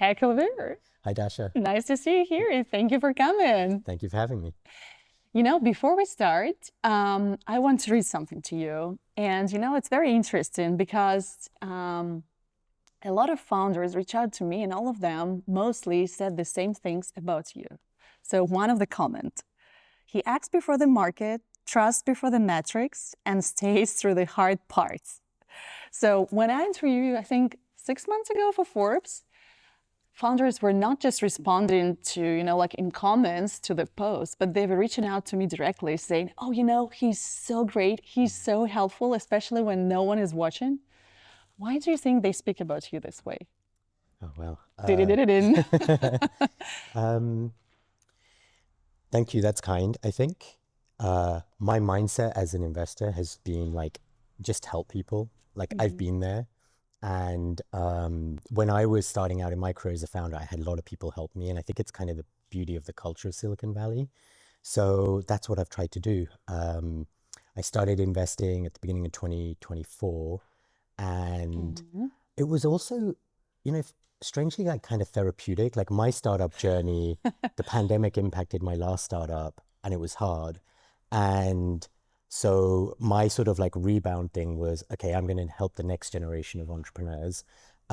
Hey, Kulveer. Hi, Dasha. Nice to see you here and thank you for coming. Thank you for having me. Before we start, I want to read something to you. And, it's very interesting because a lot of founders reach out to me and all of them mostly said the same things about you. So, one of the comment, he acts before the market, trusts before the metrics, and stays through the hard parts. So, when I interviewed you, I think 6 months ago for Forbes, founders were not just responding to, like in comments to the post, but they were reaching out to me directly saying, oh, he's so great. He's so helpful, especially when no one is watching. Why do you think they speak about you this way? Oh, well. Did. Um, Thank you. That's kind. I think my mindset as an investor has been like just help people. Like I've been there. And when I was starting out in my career as a founder, I had a lot of people help me. And I think it's kind of the beauty of the culture of Silicon Valley. So that's what I've tried to do. I started investing at the beginning of 2024. And Mhm. it was also, you know, strangely like kind of therapeutic. Like my startup journey, the pandemic impacted my last startup and it was hard. And so my sort of like rebound thing was, okay, I'm going to help the next generation of entrepreneurs.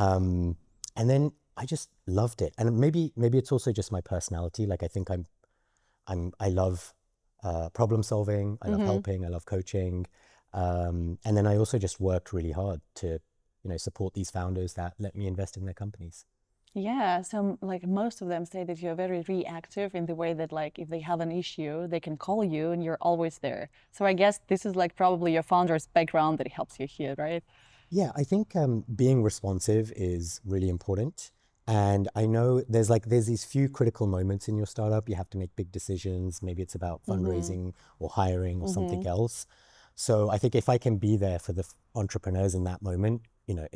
Um, and then I just loved it. And maybe it's also just my personality. Like I think I love problem solving. I love Mhm. helping. I love coaching. And then I also just worked really hard to, support these founders that let me invest in their companies. Yeah, so like most of them say that you're very reactive in the way that like if they have an issue, they can call you and you're always there. So I guess this is like probably your founder's background that helps you here, right? Yeah, I think being responsive is really important. And I know there's these few critical moments in your startup. You have to make big decisions. Maybe it's about Mm-hmm. fundraising or hiring or something Mm-hmm. else. So I think if I can be there for the entrepreneurs in that moment,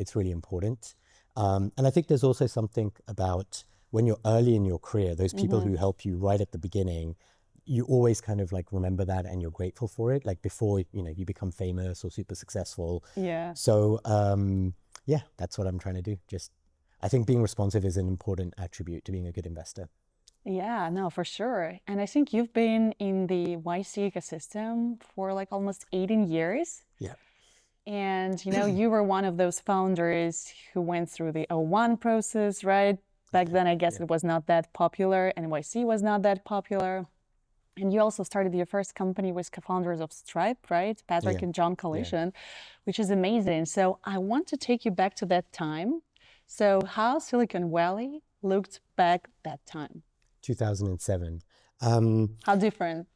it's really important. And I think there's also something about when you're early in your career, those people Mm-hmm. who help you right at the beginning, you always kind of like remember that and you're grateful for it, like before, you become famous or super successful. Yeah. So yeah, that's what I'm trying to do. Just, I think being responsive is an important attribute to being a good investor. Yeah, no, for sure. And I think you've been in the YC ecosystem for like almost 18 years. Yeah. And you were one of those founders who went through the O1 process, right? Back Okay. then, I guess Yeah. it was not that popular, and YC was not that popular. And you also started your first company with co-founders of Stripe, right? Patrick Yeah. and John Yeah. Collision, which is amazing. So I want to take you back to that time. So how Silicon Valley looked back that time? 2007. Um, How different?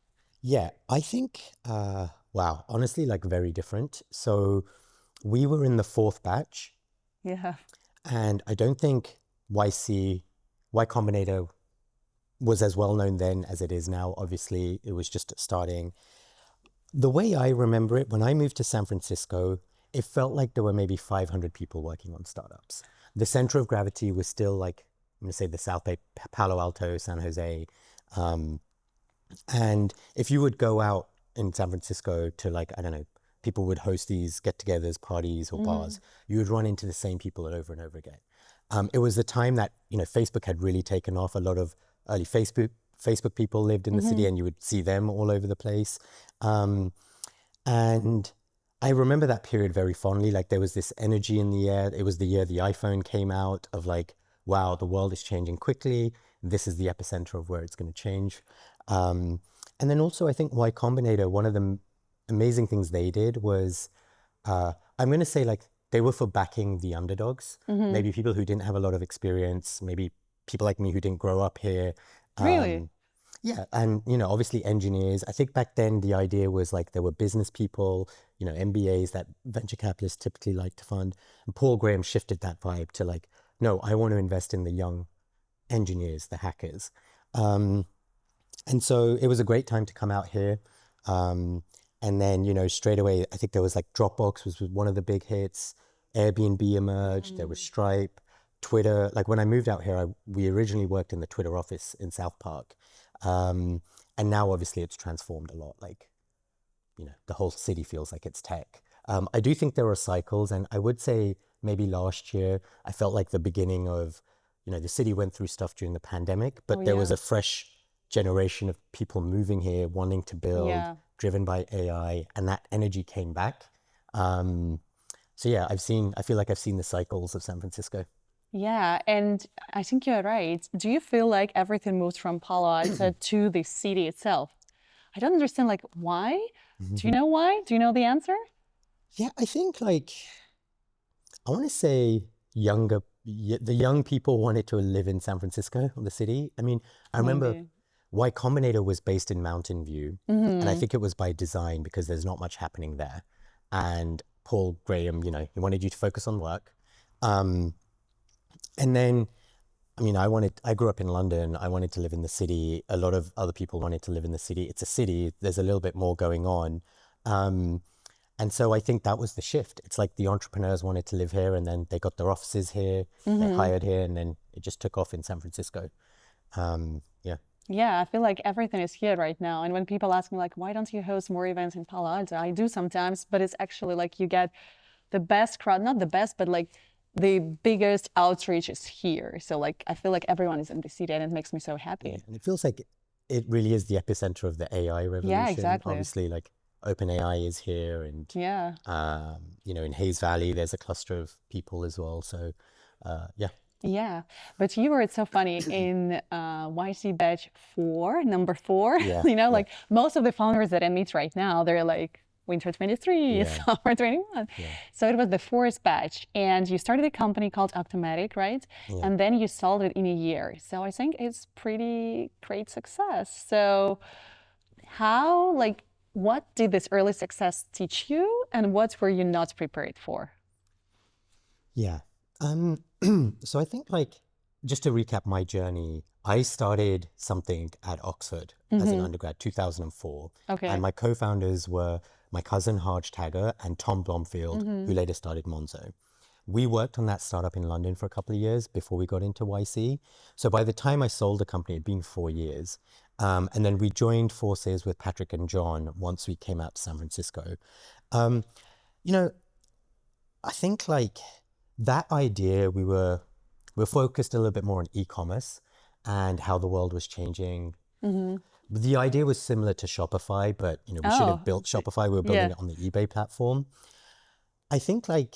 yeah, I think, wow, honestly, like very different. So we were in the fourth batch, Yeah. and I don't think YC, Y Combinator was as well known then as it is now. Obviously, it was just starting. The way I remember it, when I moved to San Francisco, it felt like there were maybe 500 people working on startups. The center of gravity was still like, I'm going to say the South Bay, Palo Alto, San Jose. Um, and if you would go out in San Francisco to like, I don't know, people would host these get-togethers, parties or Mm-hmm. bars, you would run into the same people over and over again. It was the time that, Facebook had really taken off. A lot of early Facebook people lived in the Mm-hmm. city and you would see them all over the place. Um, and I remember that period very fondly. Like there was this energy in the air. It was the year the iPhone came out of like, wow, the world is changing quickly. This is the epicenter of where it's going to change. Um, and then also, I think Y Combinator, one of the amazing things they did was, I'm going to say like they were for backing the underdogs, Mm-hmm. maybe people who didn't have a lot of experience, maybe people like me who didn't grow up here. Really? Um, yeah, and obviously engineers. I think back then the idea was like there were business people, MBAs that venture capitalists typically like to fund. And Paul Graham shifted that vibe to like, no, I want to invest in the young engineers, the hackers. Um, and so it was a great time to come out here. Um, and then, straight away, I think there was like Dropbox was one of the big hits. Airbnb emerged. There was Mm. Stripe, Twitter. Like when I moved out here, we originally worked in the Twitter office in South Park. Um, and now obviously it's transformed a lot. Like, the whole city feels like it's tech. I do think there are cycles. And I would say maybe last year, I felt like the beginning of the city went through stuff during the pandemic, but Oh, there was yeah. a fresh generation of people moving here, wanting to build, Yeah. driven by AI, and that energy came back. Um, so yeah, I feel like I've seen the cycles of San Francisco. Yeah, and I think you're right. Do you feel like everything moves from Palo Alto to the city itself? I don't understand, like, why? Do you know why? Do you know the answer? Yeah, I think like I want to say the young people wanted to live in San Francisco or the city. I mean, I remember Maybe. Y Combinator was based in Mountain View, and I Mm-hmm. think it was by design because there's not much happening there. And Paul Graham, he wanted you to focus on work. Um, and then, I mean, I grew up in London. I wanted to live in the city. A lot of other people wanted to live in the city. It's a city. There's a little bit more going on. Um, and so I think that was the shift. It's like the entrepreneurs wanted to live here and then they got their offices here, they Mm-hmm. hired here, and then it just took off in San Francisco. Yeah. Yeah, I feel like everything is here right now. And when people ask me, like, why don't you host more events in Palo Alto? I do sometimes, but it's actually like you get the best crowd, not the best, but like the biggest outreach is here. So, like, I feel like everyone is in the city and it makes me so Yeah. happy. And it feels like it really is the epicenter of the AI Yeah, revolution. exactly. Obviously, like OpenAI is here, and Yeah. in Hayes Valley, there's a cluster of people as well. So, yeah. Yeah, but you were, it's so funny in YC batch 4, number 4, Yeah. Yeah. like most of the founders that I meet right now, they're like winter 23, Yeah. summer 21. Yeah. So it was the fourth batch, and you started a company called Octomatic, right? Yeah. And then you sold it in a year. So I think it's pretty great success. So how, like, what did this early success teach you, and what were you not prepared for? Yeah. So I think like just to recap my journey, I started something at Oxford as an undergrad, 2004. And Okay. my co-founders were my cousin Harj Tagger and Tom Blomfield, who later started Monzo. We worked on that startup in London for a couple of years before we got into YC. So by the time I sold the company, it'd been 4 years. And then we joined forces with Patrick and John once we came out to San Francisco. Um, you know, I think like that idea, we were focused a little bit more on e-commerce and how the world was changing. Mm-hmm. The idea was similar to Shopify, but we should have Oh, built Shopify. We were building yeah. it on the eBay platform. I think like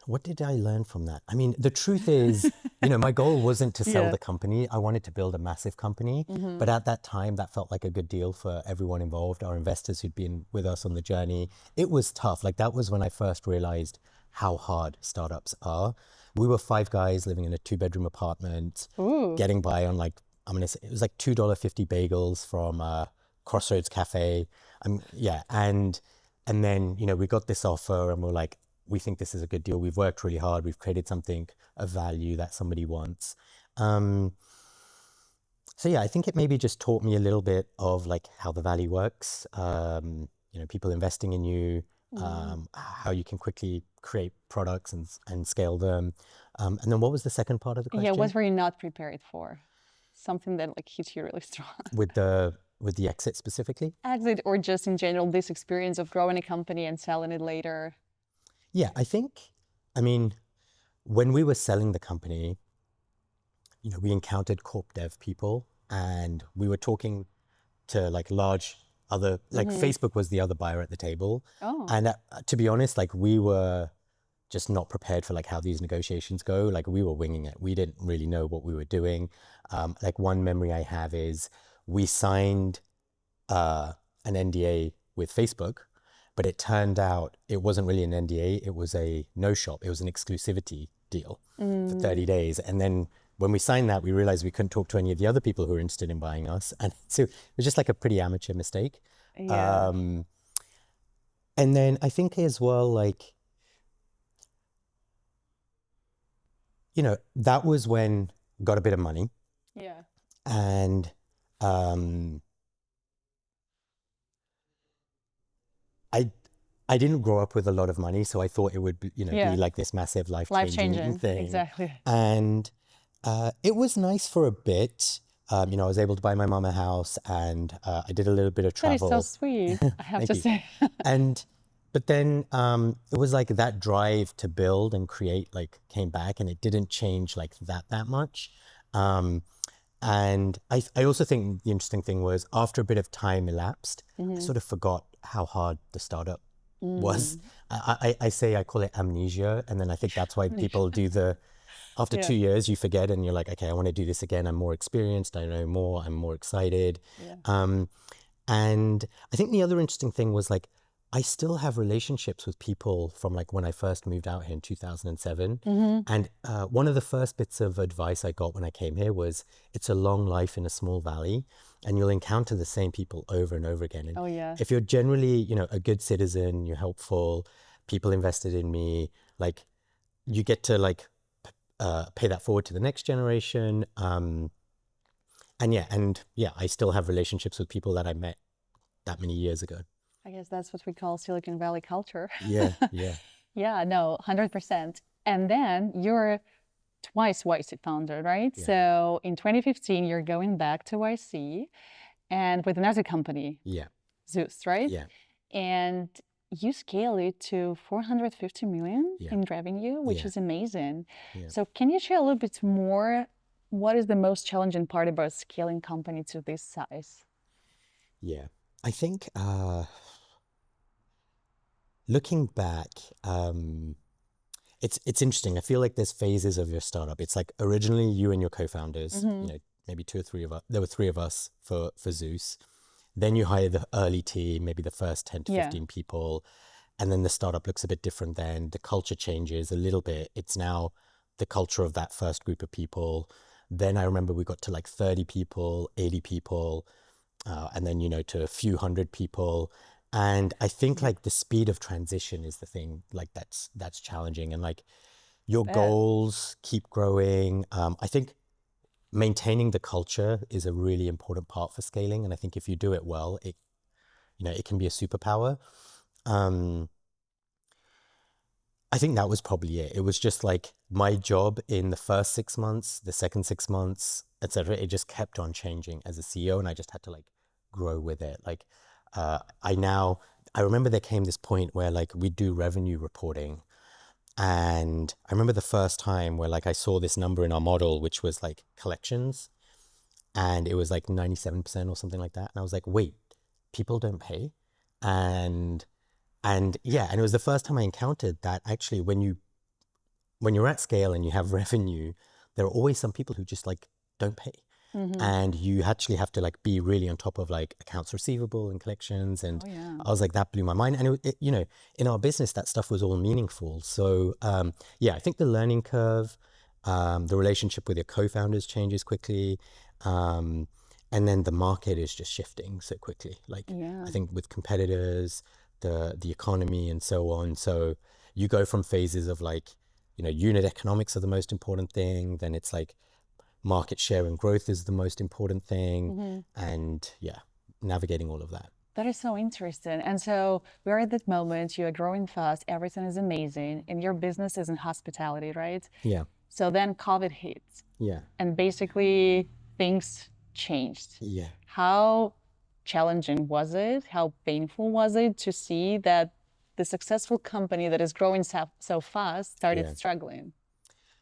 what did I learn from that? I mean, the truth is, my goal wasn't to sell Yeah. the company. I wanted to build a massive company. Mm-hmm. But at that time, that felt like a good deal for everyone involved, our investors who'd been with us on the journey. It was tough. Like that was when I first realized how hard startups are. We were 5 guys living in a 2-bedroom apartment, Ooh. getting by on like, I'm going to say, it was like $2.50 bagels from Crossroads Cafe. Yeah. And then, we got this offer and we're like, we think this is a good deal. We've worked really hard. We've created something of value that somebody wants. Um, so yeah, I think it maybe just taught me a little bit of like how the value works. People investing in you, how you can quickly create products and scale them. And then what was the second part of the Yeah, question? what were you not prepared for? Something that like hit you really strong. With the exit specifically? Exit or just in general, this experience of growing a company and selling it later. Yeah, I mean, when we were selling the company, we encountered corp dev people and we were talking to like large other, like Mm-hmm. Facebook was the other buyer at the table. Oh, And to be honest, like we were just not prepared for like how these negotiations go. Like we were winging it. We didn't really know what we were doing. Like one memory I have is we signed an NDA with Facebook, but it turned out it wasn't really an NDA. It was a no shop. It was an exclusivity deal for 30 days. And then when we signed that, we realized we couldn't talk to any of the other people who were interested in buying us. And so it was just like a pretty amateur mistake. yeah. Um, and then I think as well, like, that was when got a bit of money Yeah. and um, I I didn't grow up with a lot of money, so I thought it would be, be Yeah. like this massive Life life-changing changing. thing. Exactly. And it was nice for a bit. I was able to buy my mom a house and I did a little bit of That is so travel. sweet, I have Thank to you. say. And But then it was like that drive to build and create like came back, and it didn't change like that much. Um, and I also think the interesting thing was after a bit of time elapsed, I Mm-hmm. sort of forgot how hard the startup was. Mm. I say I call it amnesia, and then I think that's why people do the after Yeah. 2 years you forget and you're like, okay, I want to do this again. I'm more experienced. I know more. I'm more excited. Yeah. Um, and I think the other interesting thing was like, I still have relationships with people from like when I first moved out here in 2007. Mm-hmm. And one of the first bits of advice I got when I came here was it's a long life in a small valley and you'll encounter the same people over and over again. And Oh yeah. if you're generally, a good citizen, you're helpful, people invested in me, like you get to like pay that forward to the next generation. And I still have relationships with people that I met that many years ago. I guess that's what we call Silicon Valley culture. Yeah, yeah, Yeah, no, 100%. And then you're twice YC founder, right? yeah, So in 2015, you're going back to YC and with another company, yeah, Zeus, right? yeah, And you scale it to 450 million yeah, in revenue, which yeah, is amazing. yeah, So can you share a little bit more? What is the most challenging part about scaling company to this size? yeah. I think looking back, it's interesting. I feel like there's phases of your startup. It's like originally you and your co-founders, Mm-hmm. maybe two or three of us. There were three of us for Zeus. Then you hire the early team, maybe the first 10 to Yeah. 15 people, and then the startup looks a bit different then. The culture changes a little bit. It's now the culture of that first group of people. Then I remember we got to like 30 people, 80 people, and then, to a few hundred people. And I think like the speed of transition is the thing like that's challenging. And like your Bet. goals keep growing. I think maintaining the culture is a really important part for scaling. And I think if you do it well, it can be a superpower. Um, I think that was probably it. It was just like my job in the first 6 months, the second 6 months, etc. It just kept on changing as a CEO, and I just had to like grow with it. Like, I remember there came this point where like we do revenue reporting, and I remember the first time where like I saw this number in our model, which was like collections, and it was like 97% or something like that, and I was like, wait, people don't pay, and and it was the first time I encountered that actually when you're at scale and you have revenue, there are always some people who just like don't pay. Mm-hmm. And you actually have to like be really on top of like accounts receivable and collections. And Oh yeah. I was like, that blew my mind. And in our business, that stuff was all meaningful. So yeah, I think the learning curve, the relationship with your co-founders changes quickly. Um, and then the market is just shifting so quickly. Like Yeah. I think with competitors, the economy and so on. So you go from phases of like, unit economics are the most important thing. Then it's like market share and growth is the most important thing. Mm-hmm. And yeah, navigating all of that. That is so interesting. And so we're at that moment, you are growing fast, everything is amazing, and your business is in hospitality, right? Yeah, So then COVID hits, yeah, and basically things changed. yeah, How challenging was it? How painful was it to see that the successful company that is growing so fast started yeah, struggling?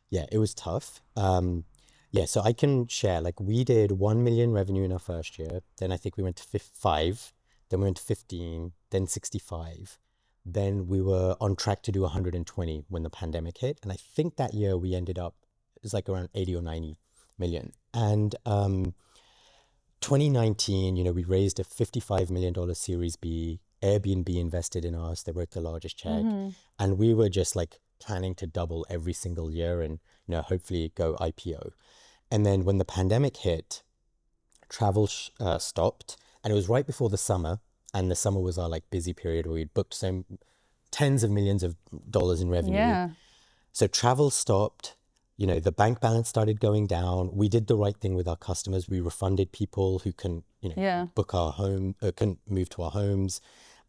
yeah. It was tough. Yeah, so I can share. Like we did 1 million revenue in our first year. Then I think we went to five. Then we went to 15. Then 65. Then we were on track to do 120 when the pandemic hit. And I think that year we ended up it was like around 80 or 90 million. And 2019, we raised a $55 million Series B. Airbnb invested in us. They wrote the largest check. Mm-hmm. And we were just like planning to double every single year and, hopefully go IPO. And then when the pandemic hit, travel stopped. And it was right before the summer. And the summer was our like busy period where we'd booked some tens of millions of dollars in revenue. Yeah, So travel stopped, the bank balance started going down. We did the right thing with our customers. We refunded people who can, yeah, book our home, can move to our homes.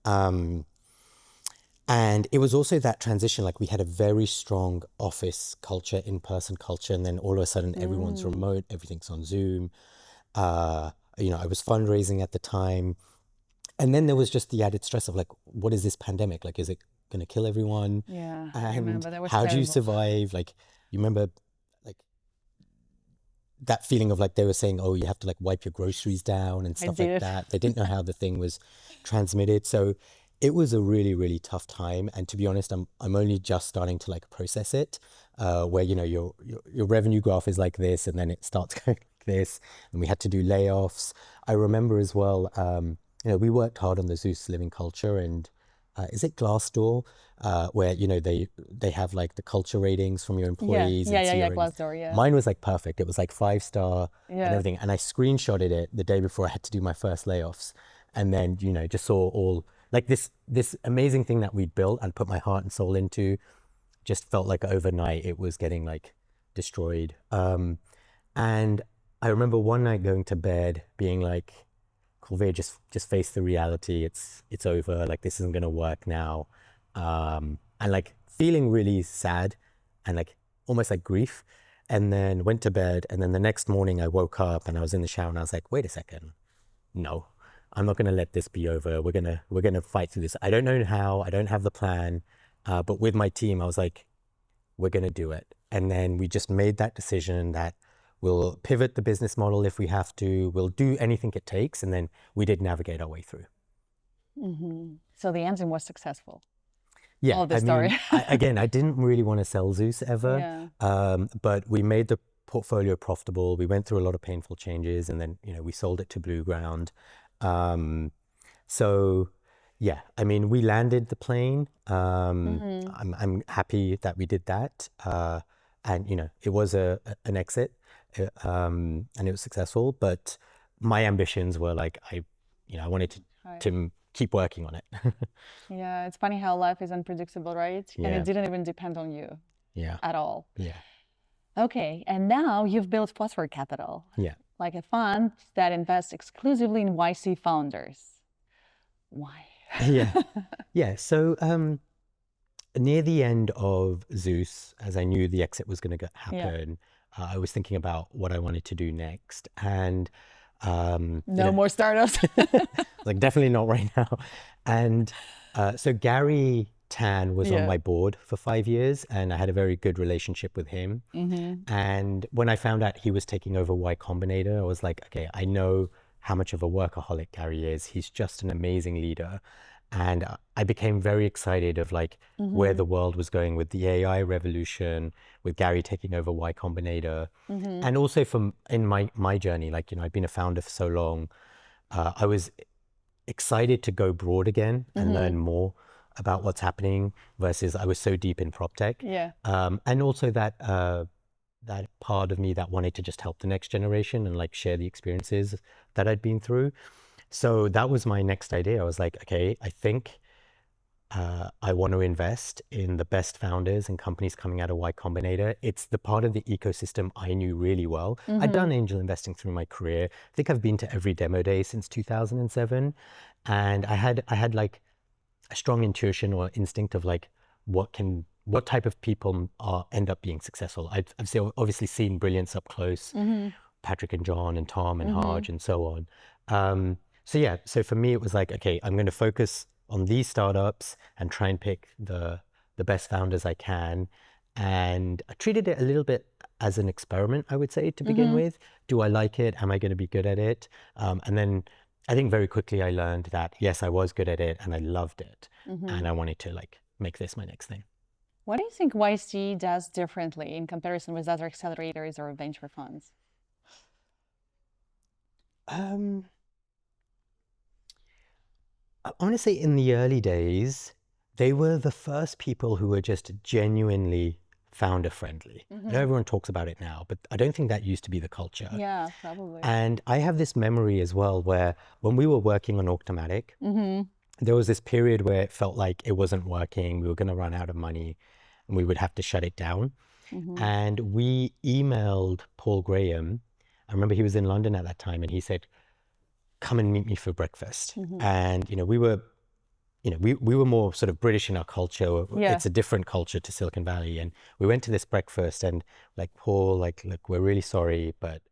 Um, and it was also that transition, like we had a very strong office culture, in-person culture, and then all of a sudden everyone's mm, remote, everything's on Zoom. I was fundraising at the time, And then there was just the added stress of like, what is this pandemic? Like, is it going to kill everyone? Yeah, I And remember that was how do you terrible. survive? Like, you remember like that feeling of like they were saying, oh, you have to like wipe your groceries down and I stuff like did. that. They didn't know how the thing was transmitted. So it was a really, really tough time. And to be honest, I'm only just starting to like process it, where you know your revenue graph is like this, and then it starts going like this, and we had to do layoffs. I remember as well, you know, we worked hard on the Zeus living culture, and is it Glassdoor, where you know they have like the culture ratings from your Yeah, employees yeah, and yeah, see yeah, your ratings. Glassdoor, yeah. Mine was like perfect. It was like 5 star and Yeah. everything. And I screenshotted it the day before I had to do my first layoffs. And then, you know, just saw all like this amazing thing that we'd built and put my heart and soul into, just felt like overnight it was getting like destroyed. And I remember one night going to bed being like, Kulveer, just face the reality. It's over. Like this isn't gonna work now. And like feeling really sad and like almost like grief. And then went to bed. And then the next morning I woke up and I was in the shower and I was like, wait a second. No, I'm not gonna let this be over. We're gonna fight through this. I don't know how, I don't have the plan. But with my team, I was like, we're going to do it. And then we just made that decision that we'll pivot the business model if we have to, we'll do anything it takes. And then we did navigate our way through. So the engine was successful. Yeah, All the I story. mean, again, I didn't really want to sell Zeus ever, Yeah. but we made the portfolio profitable. We went through a lot of painful changes, and then you know we sold it to Blue Ground. Um, So yeah, I mean, we landed the plane. I'm happy that we did that. And you know, it was an exit, and it was successful. But my ambitions were like you know, I wanted Right. to keep working on it. Yeah, it's funny how life is unpredictable, right? And it Yeah, didn't even depend on you yeah, at all. yeah, Okay, and now you've built Phosphor Capital, yeah, like a fund that invests exclusively in YC founders. Why? yeah, yeah. So near the end of Zeus, as I knew the exit was going to Yeah. happen, I was thinking about what I wanted to do next, and you No know, more startups. like definitely not right now. And so Gary Tan was on Yeah. my board for 5 years, and I had a very good relationship with him. And when I found out he was taking over Y Combinator, I was like, okay, I know how much of a workaholic Gary is. He's just an amazing leader. And I became very excited of like where the world was going with the AI revolution, with Gary taking over Y Combinator. And also from in my journey, like, you know, I've been a founder for so long. I was excited to go broad again and learn more about what's happening versus I was so deep in prop tech. Yeah. And also that part of me that wanted to just help the next generation and like share the experiences that I'd been through. So that was my next idea. I was like, okay, I think I want to invest in the best founders and companies coming out of Y Combinator. It's the part of the ecosystem I knew really well. I'd done angel investing through my career. I think I've been to every demo day since 2007, and I had like a strong intuition or instinct of like what type of people are end up being successful. Obviously seen brilliance up close, Patrick and John and Tom and Harj and so on. So yeah, so for me it was like, okay, I'm going to focus on these startups and try and pick the best founders I can. And I treated it a little bit as an experiment, I would say, to begin with. Do I like it? Am I going to be good at it? And then I think very quickly I learned that yes, I was good at it and I loved it, and I wanted to like make this my next thing. What do you think YC does differently in comparison with other accelerators or venture funds? Um, I want to say in the early days, they were the first people who were just genuinely founder friendly. I know everyone talks about it now, but I don't think that used to be the culture. Yeah, probably. And I have this memory as well where when we were working on Octomatic, there was this period where it felt like it wasn't working. We were going to run out of money and we would have to shut it down. And we emailed Paul Graham. I remember he was in London at that time and he said, come and meet me for breakfast. And, you know, we were more sort of British in our culture. Yeah. It's a different culture to Silicon Valley. And we went to this breakfast and like, Paul, like, look, we're really sorry, but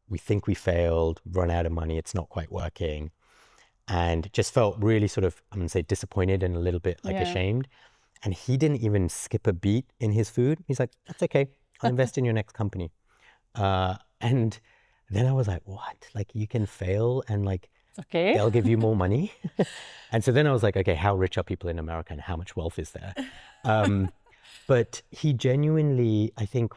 we think we failed, run out of money. It's not quite working. and just felt really sort of, I'm gonna say, disappointed and a little bit like Yeah. ashamed. And he didn't even skip a beat in his food. He's like, that's okay. I'll invest in your next company. And then I was like, what? Like you can fail and like It's okay. they'll give you more money. And so then I was like, okay, how rich are people in America and how much wealth is there? But he genuinely, I think,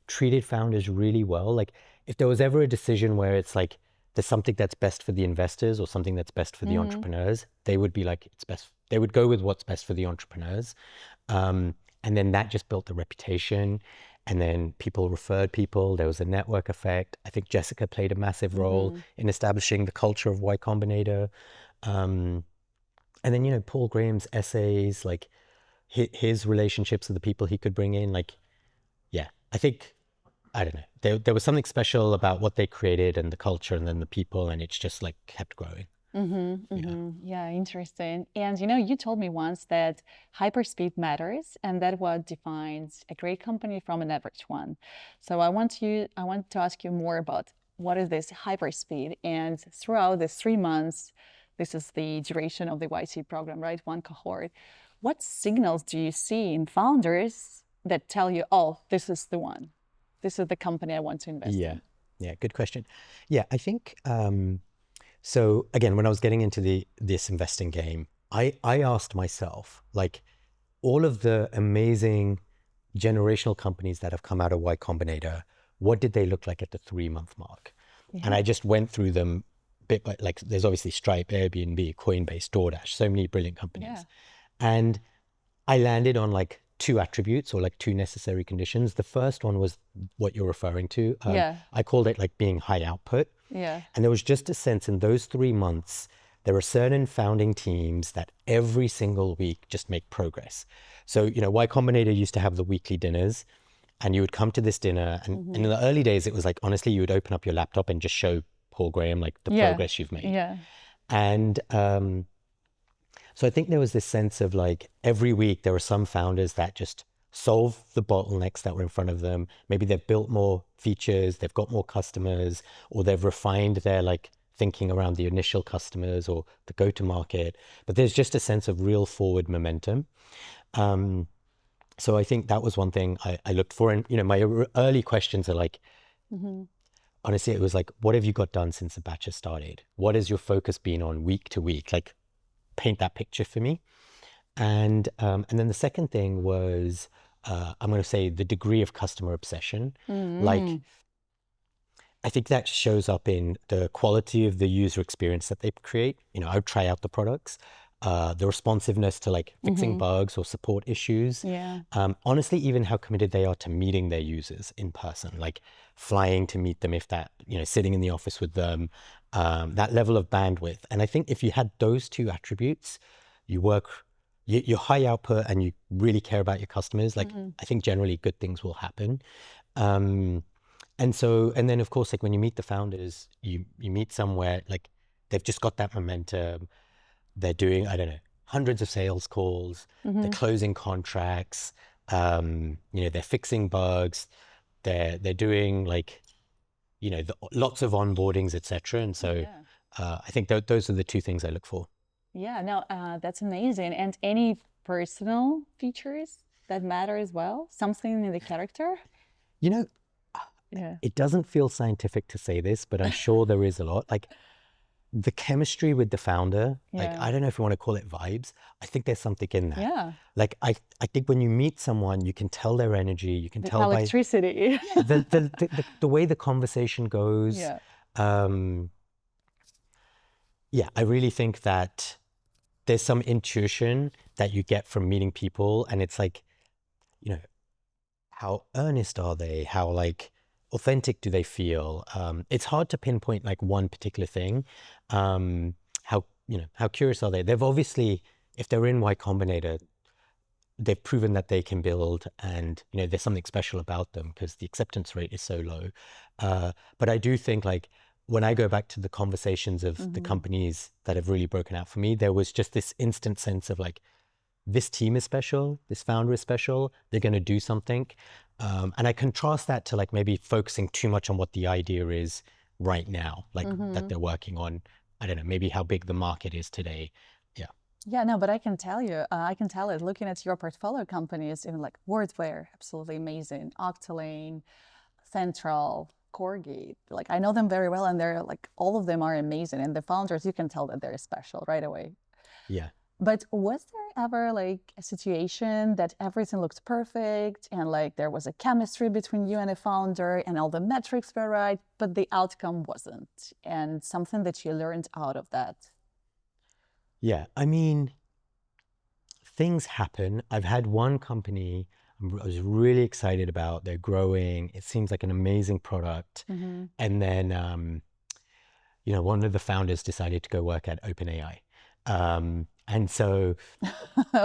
treated founders really well. Like if there was ever a decision where it's like there's something that's best for the investors or something that's best for the entrepreneurs, they would be like, it's best. They would go with what's best for the entrepreneurs. And then that just built the reputation. And then people referred people. There was a network effect. I think Jessica played a massive role in establishing the culture of Y Combinator. Um, and then, you know, Paul Graham's essays, like his relationships with the people he could bring in, like, yeah, I think, I don't know, there was something special about what they created and the culture and then the people, and it's just like kept growing. Yeah. Yeah, interesting. And you know, you told me once that hyperspeed matters and that what defines a great company from an average one. So I want to ask you more about what is this hyperspeed, and throughout the 3 months, this is the duration of the YC program, right? One cohort. What signals do you see in founders that tell you, oh, this is the one. This is the company I want to invest Yeah. in? Yeah. Good question. Yeah. I think, so again, when I was getting into this investing game, I asked myself, like, all of the amazing generational companies that have come out of Y Combinator, what did they look like at the 3 month mark? And Yeah. I just went through them bit by, like, there's obviously Stripe, Airbnb, Coinbase, DoorDash, so many brilliant Yeah. companies. And I landed on like two attributes or like two necessary conditions. The first one was what you're referring to. Yeah. I called it like being high output. Yeah. And there was just a sense in those 3 months, there are certain founding teams that every single week just make progress. So, you know, Y Combinator used to have the weekly dinners, and you would come to this dinner. And in the early days, it was like, honestly, you would open up your laptop and just show Paul Graham like the Yeah. progress you've made. Yeah. And so I think there was this sense of like every week there were some founders that just solve the bottlenecks that were in front of them. Maybe they've built more features, they've got more customers, or they've refined their like thinking around the initial customers or the go-to-market. But there's just a sense of real forward momentum. So I think that was one thing I looked for. And, you know, my early questions are like, honestly, it was like, what have you got done since the batch has started? What has your focus been on week to week? Like, paint that picture for me. And then the second thing was, I'm going to say the degree of customer obsession. Like, I think that shows up in the quality of the user experience that they create. You know, I would try out the products, the responsiveness to like fixing bugs or support issues. Yeah. Honestly, even how committed they are to meeting their users in person, like flying to meet them if that, you know, sitting in the office with them, that level of bandwidth. And I think if you had those two attributes, you work, you're high output and you really care about your customers, like I think generally good things will happen. And so, and then of course, like when you meet the founders, you meet somewhere like they've just got that momentum. They're doing, I don't know, hundreds of sales calls. They're closing contracts. You know, they're fixing bugs. They're doing like, you know, lots of onboardings, etc. And so, Yeah. I think those are the two things I look for. Yeah. No, that's amazing. And any personal features that matter as well? Something in the character? You know, Yeah. it doesn't feel scientific to say this, but I'm sure there is a lot. Like the chemistry with the founder, like Yeah. I don't know if you want to call it vibes. I think there's something in that. Yeah. Like I think when you meet someone, you can tell their energy. You can The tell by electricity. the way the conversation goes. Yeah. Yeah, I really think that there's some intuition that you get from meeting people, and it's like, you know, how earnest are they? How like authentic do they feel? It's hard to pinpoint like one particular thing. How, you know, how curious are they? They've obviously, if they're in Y Combinator, they've proven that they can build, and you know there's something special about them because the acceptance rate is so low. But I do think like when I go back to the conversations of the companies that have really broken out for me, there was just this instant sense of like, this team is special, this founder is special, they're going to do something. And I contrast that to like maybe focusing too much on what the idea is right now, like that they're working on. I don't know, maybe how big the market is today. Yeah. Yeah, no, but I can tell you, I can tell it looking at your portfolio companies, even like Wordware, absolutely amazing, Octolane, Central, Corgi. Like I know them very well, and they're like all of them are amazing. And the founders, you can tell that they're special right away. Yeah. But was there ever like a situation that everything looked perfect and like there was a chemistry between you and a founder and all the metrics were right, but the outcome wasn't? And something that you learned out of that? Yeah. I mean, things happen. I've had one company I was really excited about. They're growing. It seems like an amazing product. Mm-hmm. And then, one of the founders decided to go work at OpenAI. And so I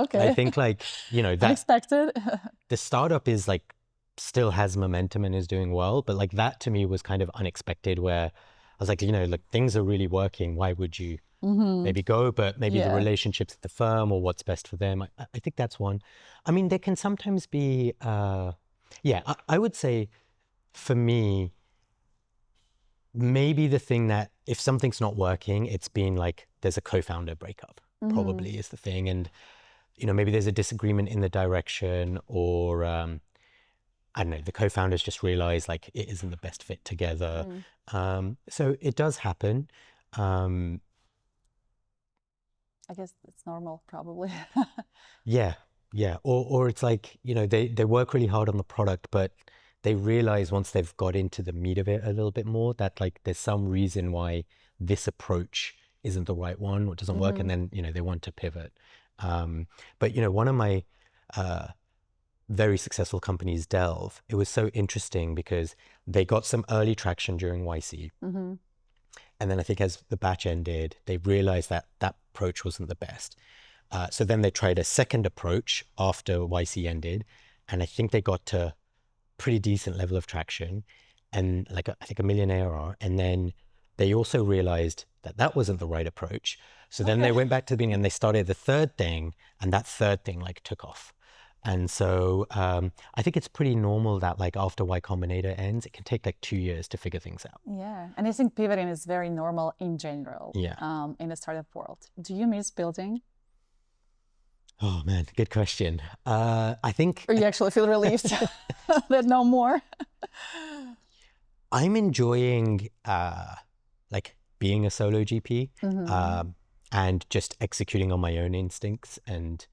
Okay. think like, that Unexpected. the startup is like still has momentum and is doing well, but like that to me was kind of unexpected where I was like, like things are really working. Why would you Mm-hmm. maybe go? But maybe the Yeah. relationships at the firm or what's best for them. I think that's one. I mean, there can sometimes be, yeah, I would say for me, maybe the thing that if something's not working, it's been like there's a co-founder breakup, Mm-hmm. probably is the thing. And, maybe there's a disagreement in the direction or, I don't know, the co-founders just realize like it isn't the best fit together. Mm. So it does happen. Um, I guess it's normal, probably. yeah, yeah. Or it's like, they work really hard on the product, but they realize once they've got into the meat of it a little bit more that like there's some reason why this approach isn't the right one or doesn't work. Mm-hmm. And then, they want to pivot. But, one of my uh, very successful companies, Delve, it was so interesting because they got some early traction during YC. Mm-hmm. And then I think as the batch ended, they realized that that approach wasn't the best. So then they tried a second approach after YC ended. And I think they got to pretty decent level of traction and like I think a million ARR. And then they also realized that that wasn't the right approach. So then they Okay. went back to the beginning and they started the third thing, and that third thing like took off. And so I think it's pretty normal that like after Y Combinator ends, it can take like 2 years to figure things out. Yeah. And I think pivoting is very normal in general, Yeah. in the startup world. Do you miss building? Oh man, good question. I think Or you actually feel relieved that no more? I'm enjoying like being a solo GP Mm-hmm. um, and just executing on my own instincts and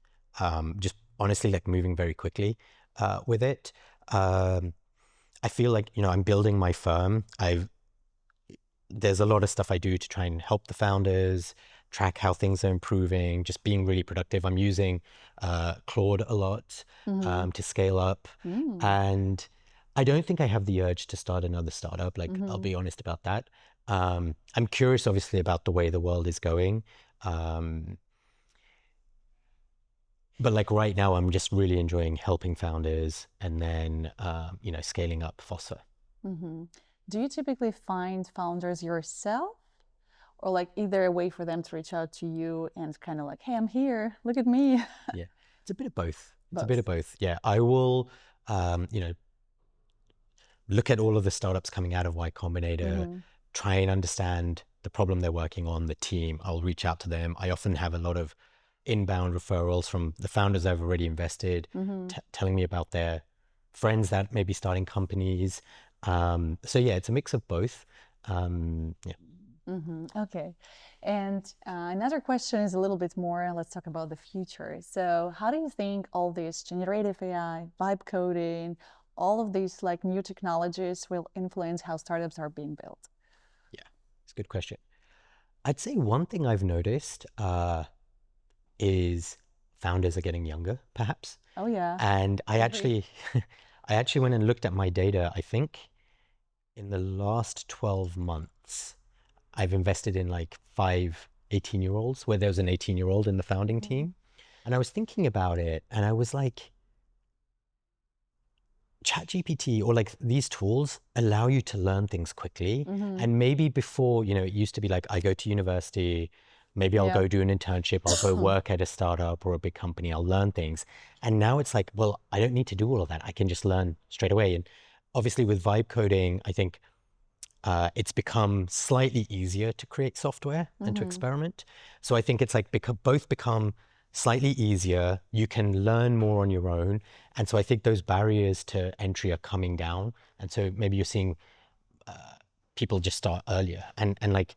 just honestly like moving very quickly with it. I feel like I'm building my firm. There's a lot of stuff I do to try and help the founders, track how things are improving, just being really productive. I'm using Claude a lot Mm-hmm. to scale up. Mm. And I don't think I have the urge to start another startup. Like, I'll Mm-hmm. be honest about that. I'm curious, obviously, about the way the world is going. Um, but like right now, I'm just really enjoying helping founders and then, scaling up Fossa. Mm-hmm. Do you typically find founders yourself, or like either a way for them to reach out to you and kind of like, hey, I'm here, look at me? Yeah, it's a bit of both. It's a bit of Both. both. Yeah, I will, look at all of the startups coming out of Y Combinator, Mm-hmm. try and understand the problem they're working on, the team. I'll reach out to them. I often have a lot of inbound referrals from the founders I've already invested, Mm-hmm. telling me about their friends that may be starting companies. So yeah, it's a mix of both. Yeah. Mm-hmm. Okay. And another question is a little bit more, let's talk about the future. So, how do you think all this generative AI, vibe coding, all of these like new technologies will influence how startups are being built? Yeah, it's a good question. I'd say one thing I've noticed is founders are getting younger, perhaps. Oh, yeah, And I agree. I actually went and looked at my data. I think in the last 12 months, I've invested in like 5 18-year-olds where there was an 18-year-old in the founding Mm-hmm. team. And I was thinking about it and I was like, ChatGPT or like these tools allow you to learn things quickly. Mm-hmm. And maybe before, it used to be like, I go to university, maybe I'll Yeah. go do an internship, I'll go work at a startup or a big company, I'll learn things. And now it's like, well, I don't need to do all of that. I can just learn straight away. And obviously with vibe coding, I think it's become slightly easier to create software and to experiment. So I think it's like both become slightly easier. You can learn more on your own. And so I think those barriers to entry are coming down. And so maybe you're seeing people just start earlier. And like,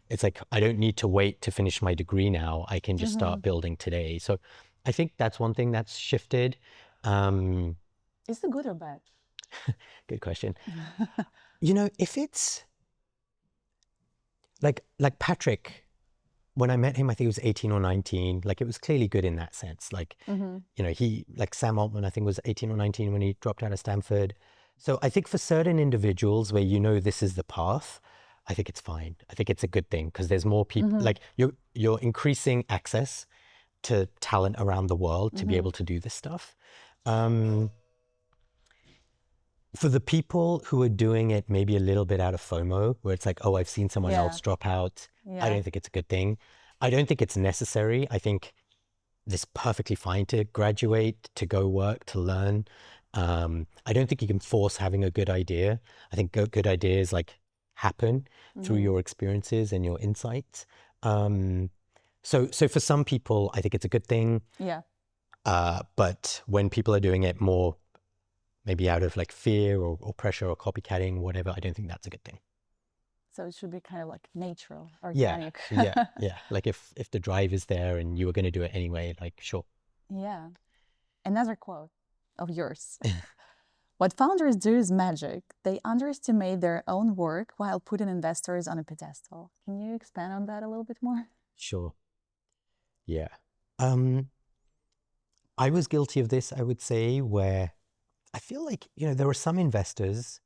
it's like, I don't need to wait to finish my degree now. I can just start building today. So I think that's one thing that's shifted. Is it good or bad? Good question. If it's like Patrick, when I met him, I think he was 18 or 19. Like, it was clearly good in that sense. Like, he, like Sam Altman, I think was 18 or 19 when he dropped out of Stanford. So I think for certain individuals where this is the path, I think it's fine. I think it's a good thing because there's more people, like you're increasing access to talent around the world to be able to do this stuff. For the people who are doing it maybe a little bit out of FOMO, where it's like, oh, I've seen someone else drop out, I don't think it's a good thing. I don't think it's necessary. I think it's perfectly fine to graduate, to go work, to learn. I don't think you can force having a good idea. I think good ideas like happen through your experiences and your insights. So for some people, I think it's a good thing. Yeah. But when people are doing it more maybe out of like fear or pressure or copycatting, whatever, I don't think that's a good thing. So it should be kind of like natural, Yeah, organic. yeah. Like if the drive is there and you were going to do it anyway, like sure. Yeah. Another quote of yours. What founders do is magic. They underestimate their own work while putting investors on a pedestal. Can you expand on that a little bit more? Sure. Yeah. I was guilty of this, I would say, where I feel like, there are some investors,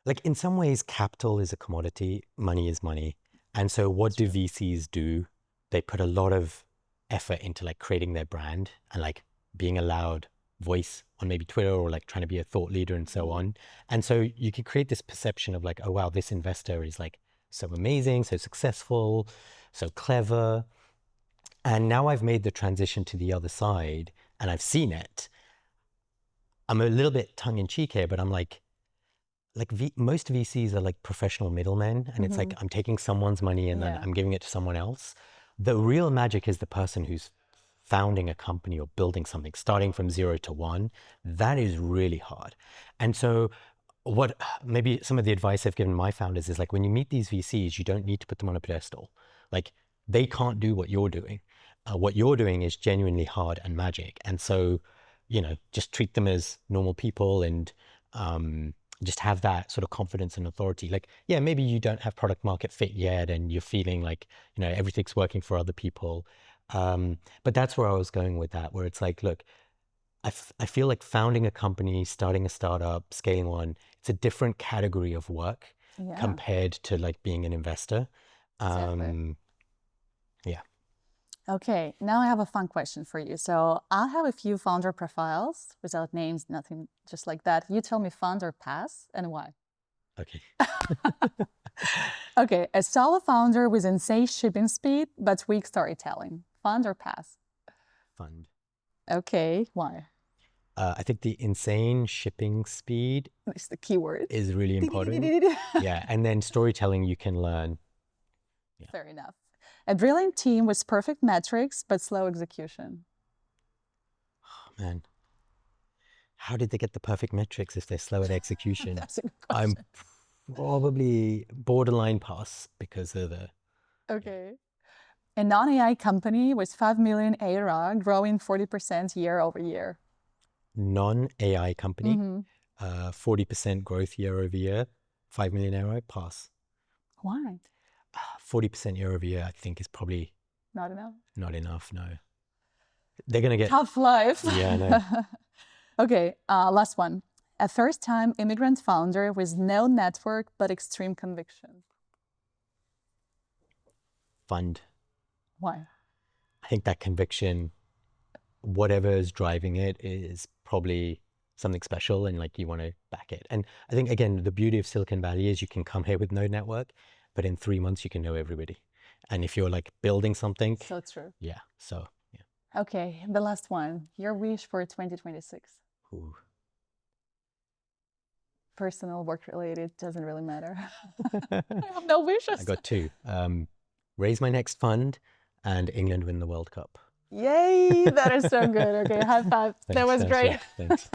like in some ways, capital is a commodity, money is money. And so what do VCs do? They put a lot of effort into like creating their brand and like being a loud voice on maybe Twitter or like trying to be a thought leader and so on. And so you can create this perception of like, oh, wow, this investor is like so amazing, so successful, so clever. And now I've made the transition to the other side and I've seen it. I'm a little bit tongue in cheek here, but I'm like most VCs are like professional middlemen, and it's like I'm taking someone's money and then I'm giving it to someone else. The real magic is the person who's founding a company or building something, starting from 0 to 1. That is really hard. And so what maybe some of the advice I've given my founders is like, when you meet these VCs, you don't need to put them on a pedestal. Like, they can't do what you're doing. What you're doing is genuinely hard and magic. And so, just treat them as normal people and just have that sort of confidence and authority. Like, yeah, maybe you don't have product market fit yet and you're feeling like, everything's working for other people. But that's where I was going with that, where it's like, look, I feel like founding a company, starting a startup, scaling one, it's a different category of work compared to like being an investor. Exactly. Yeah. Okay, now I have a fun question for you. So I'll have a few founder profiles without names, nothing, just like that. You tell me fund or pass and why. Okay. Okay, a solo founder with insane shipping speed but weak storytelling. Fund or pass? Fund. Okay, why? I think the insane shipping speed It's the keyword. is really important. Yeah. And then storytelling you can learn. Yeah. Fair enough. A brilliant team with perfect metrics but slow execution. Oh, man. How did they get the perfect metrics if they're slow at execution? That's a good I'm question. probably borderline pass because of the. Okay. A non-AI company with 5 million ARR growing 40% year over year. Non-AI company, 40% growth year over year, 5 million euro, pass. Why? 40% year over year, I think, is probably Not enough. not enough. No. They're going to get. Tough life. Yeah, I know. Okay, last one. A first-time immigrant founder with no network but extreme conviction. Fund. Why? I think that conviction, whatever is driving it, is probably something special and like you want to back it. And I think, again, the beauty of Silicon Valley is you can come here with no network, but in 3 months you can know everybody. And if you're like building something. So true. Yeah. So, yeah. Okay, the last one. Your wish for 2026. Ooh. personal, work related, doesn't really matter. I have no wishes. I got two. Raise my next fund and England win the World Cup. Yay, that is so good. Okay, high five. That Thanks, was Dasha. great. Thanks.